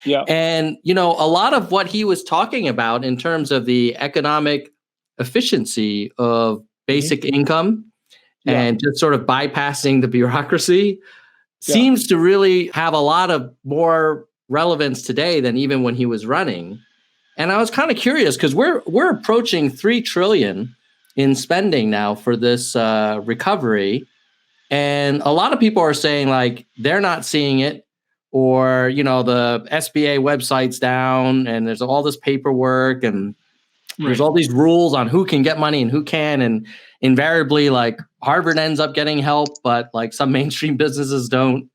Yeah. And, a lot of what he was talking about in terms of the economic efficiency of basic income and just sort of bypassing the bureaucracy seems to really have a lot of more relevance today than even when he was running. And I was kind of curious because we're approaching $3 trillion in spending now for this recovery. And a lot of people are saying like they're not seeing it, or the SBA website's down and there's all this paperwork and there's all these rules on who can get money and who can, and invariably like Harvard ends up getting help, but like some mainstream businesses don't.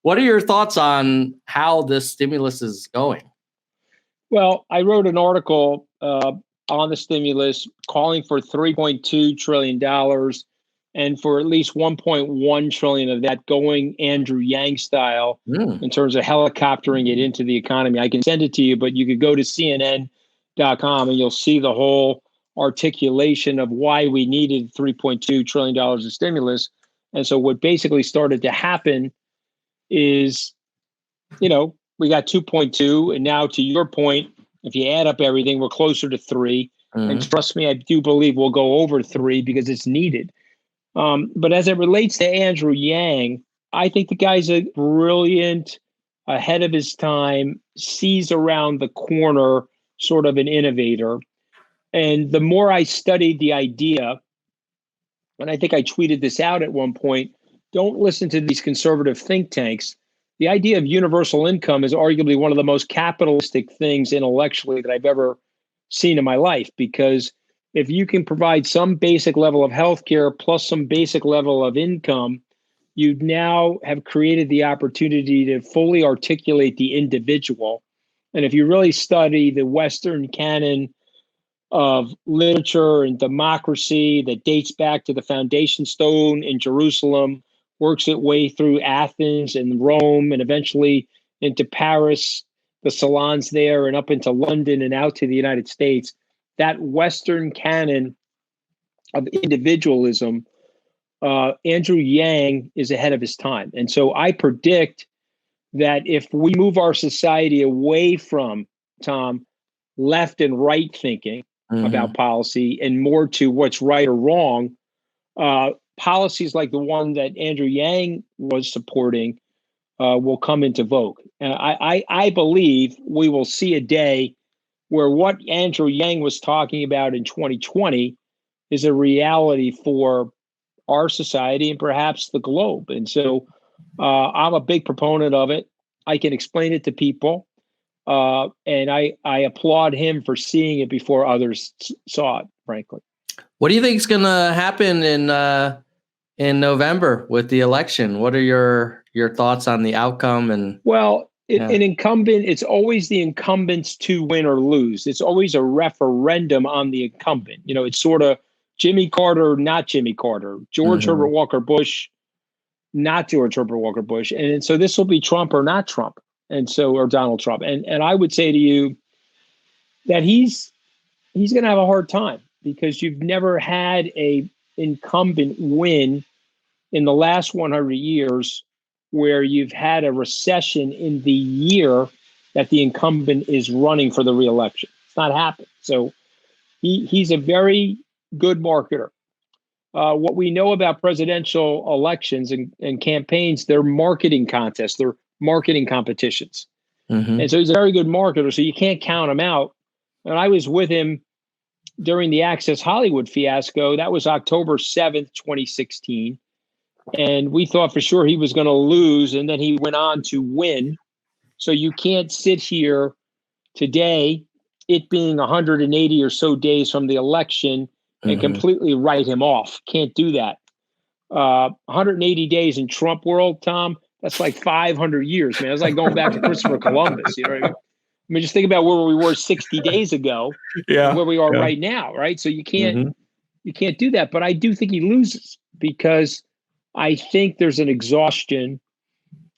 What are your thoughts on how this stimulus is going? Well, I wrote an article on the stimulus calling for $3.2 trillion and for at least 1.1 trillion of that going Andrew Yang style in terms of helicoptering it into the economy. I can send it to you, but you could go to CNN.com and you'll see the whole articulation of why we needed $3.2 trillion of stimulus. And so what basically started to happen is, we got 2.2, and now to your point, if you add up everything, we're closer to 3. And trust me, I do believe we'll go over 3 because it's needed. But as it relates to Andrew Yang, I think the guy's a brilliant, ahead of his time, sees around the corner, sort of an innovator. And the more I studied the idea, and I think I tweeted this out at one point, don't listen to these conservative think tanks. The idea of universal income is arguably one of the most capitalistic things intellectually that I've ever seen in my life, because if you can provide some basic level of healthcare plus some basic level of income, you now have created the opportunity to fully articulate the individual. And if you really study the Western canon of literature and democracy that dates back to the foundation stone in Jerusalem, works its way through Athens and Rome, and eventually into Paris, the salons there, and up into London and out to the United States, that Western canon of individualism, Andrew Yang is ahead of his time. And so I predict that if we move our society away from, Tom, left and right thinking about policy and more to what's right or wrong, policies like the one that Andrew Yang was supporting will come into vogue. And I believe we will see a day where what Andrew Yang was talking about in 2020 is a reality for our society and perhaps the globe. And so I'm a big proponent of it. I can explain it to people. And I applaud him for seeing it before others saw it, frankly. What do you think is going to happen in November with the election? What are your thoughts on the outcome? And an incumbent, it's always the incumbents to win or lose. It's always a referendum on the incumbent. It's sort of Jimmy Carter, not Jimmy Carter, George Herbert Walker Bush, not George Herbert Walker Bush. And so this will be Trump or not Trump. And so, or Donald Trump. And I would say to you that he's going to have a hard time, because you've never had a incumbent win in the last 100 years where you've had a recession in the year that the incumbent is running for the reelection. It's not happened. So he's a very good marketer. What we know about presidential elections and campaigns, they're marketing contests, they're marketing competitions. And so he's a very good marketer, so you can't count him out. And I was with him during the Access Hollywood fiasco. That was October 7th, 2016. And we thought for sure he was going to lose, and then he went on to win. So you can't sit here today, it being 180 or so days from the election, and completely write him off. Can't do that. 180 days in Trump world, Tom, that's like 500 years, man. It's like going back to Christopher Columbus. You know what I mean? Just think about where we were 60 days ago and where we are right now, right? So you can't do that. But I do think he loses, because I think there's an exhaustion.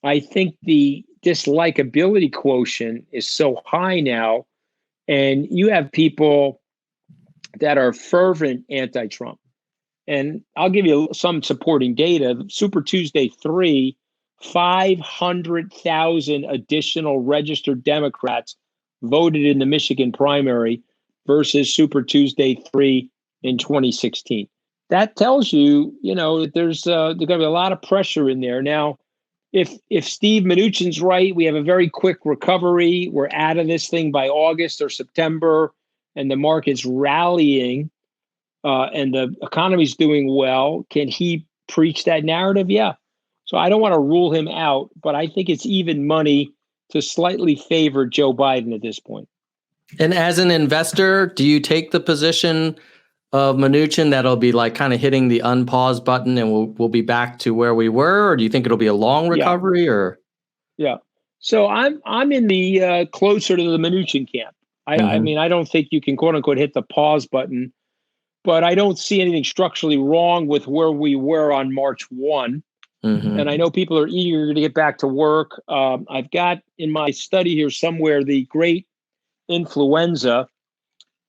I think the dislikability quotient is so high now, and you have people that are fervent anti-Trump. And I'll give you some supporting data. Super Tuesday 3 500,000 additional registered Democrats voted in the Michigan primary versus Super Tuesday 3 in 2016. That tells you, that there's going to be a lot of pressure in there. Now, if Steve Mnuchin's right, we have a very quick recovery. We're out of this thing by August or September, and the market's rallying, and the economy's doing well. Can he preach that narrative? Yeah. So I don't want to rule him out, but I think it's even money to slightly favor Joe Biden at this point. And as an investor, do you take the position of Mnuchin that'll be like kind of hitting the unpause button and we'll be back to where we were, or do you think it'll be a long recovery? Yeah. So I'm in the closer to the Mnuchin camp. I mean, I don't think you can quote unquote hit the pause button, but I don't see anything structurally wrong with where we were on March 1. And I know people are eager to get back to work. I've got in my study here somewhere the Great Influenza.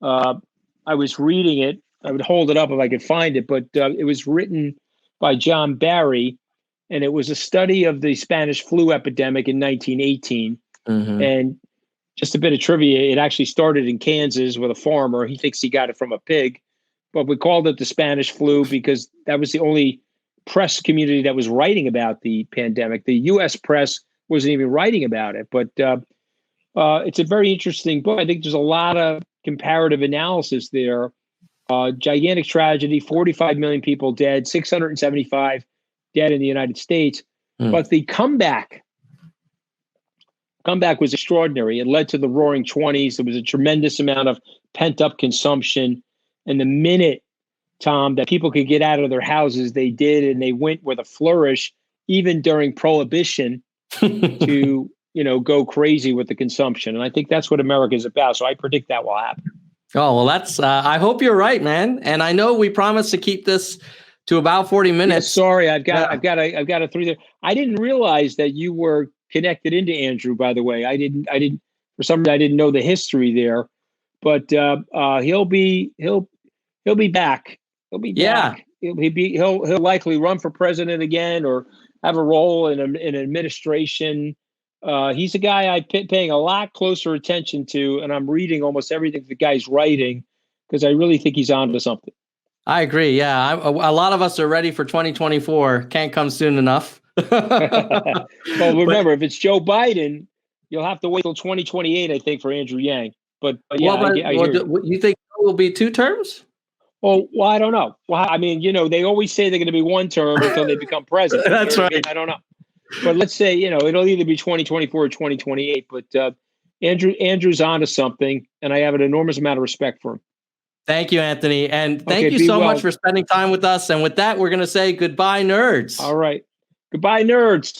I was reading it. I would hold it up if I could find it, but it was written by John Barry, and it was a study of the Spanish flu epidemic in 1918. And just a bit of trivia, it actually started in Kansas with a farmer. He thinks he got it from a pig, but we called it the Spanish flu because that was the only press community that was writing about the pandemic. The U.S. press wasn't even writing about it, but it's a very interesting book. I think there's a lot of comparative analysis there. Gigantic tragedy, 45 million people dead, 675 dead in the United States. But the comeback was extraordinary. It led to the Roaring 20s. There was a tremendous amount of pent-up consumption. And the minute, Tom, that people could get out of their houses, they did, and they went with a flourish, even during Prohibition, to go crazy with the consumption. And I think that's what America is about. So I predict that will happen. Oh, well, that's, I hope you're right, man. And I know we promised to keep this to about 40 minutes. Yeah, sorry, I've got a three there. I didn't realize that you were connected into Andrew, by the way. I didn't, for some reason, I didn't know the history there, but he'll be back. He'll be back. He'll likely run for president again or have a role in an administration. He's a guy I'm paying a lot closer attention to, and I'm reading almost everything the guy's writing because I really think he's onto something. I agree. Yeah, a lot of us are ready for 2024. Can't come soon enough. Well, remember, if it's Joe Biden, you'll have to wait till 2028, I think, for Andrew Yang. But yeah, I hear you. You think it will be 2 terms? Well, I don't know. Well, I mean, they always say they're going to be 1 term until they become president. That's right. I don't know. But let's say, it'll either be 2024 or 2028. But Andrew's onto something, and I have an enormous amount of respect for him. Thank you, Anthony. And thank you so much for spending time with us. And with that, we're going to say goodbye, nerds. All right. Goodbye, nerds.